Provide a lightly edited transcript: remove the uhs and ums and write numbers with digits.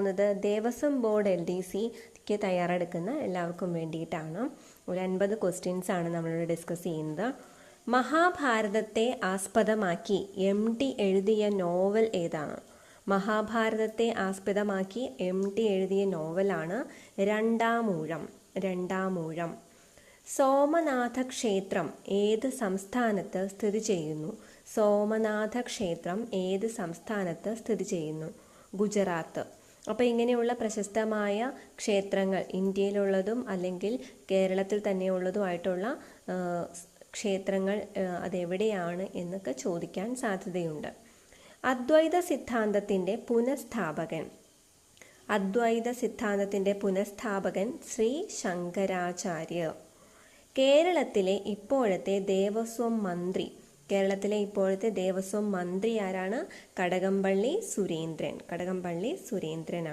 പോകുന്നത് ദേവസ്വം ബോർഡ് LDCക്ക് തയ്യാറെടുക്കുന്ന എല്ലാവർക്കും വേണ്ടിയിട്ടാണ്. ഒരു 50 ക്വസ്റ്റ്യൻസ് ആണ് നമ്മളിവിടെ ഡിസ്കസ് ചെയ്യുന്നത്. മഹാഭാരതത്തെ ആസ്പദമാക്കി MT എഴുതിയ നോവൽ ഏതാണ്? മഹാഭാരതത്തെ ആസ്പദമാക്കി MT എഴുതിയ നോവലാണ് രണ്ടാമൂഴം. സോമനാഥ ക്ഷേത്രം ഏത് സംസ്ഥാനത്ത് സ്ഥിതി ചെയ്യുന്നു? സോമനാഥ ക്ഷേത്രം ഏത് സംസ്ഥാനത്ത് സ്ഥിതി ചെയ്യുന്നു? ഗുജറാത്ത്. അപ്പോൾ ഇങ്ങനെയുള്ള പ്രശസ്തമായ ക്ഷേത്രങ്ങൾ, ഇന്ത്യയിലുള്ളതും അല്ലെങ്കിൽ കേരളത്തിൽ തന്നെയുള്ളതുമായിട്ടുള്ള ക്ഷേത്രങ്ങൾ അതെവിടെയാണ് എന്നൊക്കെ ചോദിക്കാൻ സാധ്യതയുണ്ട്. അദ്വൈത സിദ്ധാന്തത്തിൻ്റെ പുനഃസ്ഥാപകൻ ശ്രീ ശങ്കരാചാര്യർ. കേരളത്തിലെ ഇപ്പോഴത്തെ ദേവസ്വം മന്ത്രി ആരാണ്? കടകംപള്ളി സുരേന്ദ്രൻ.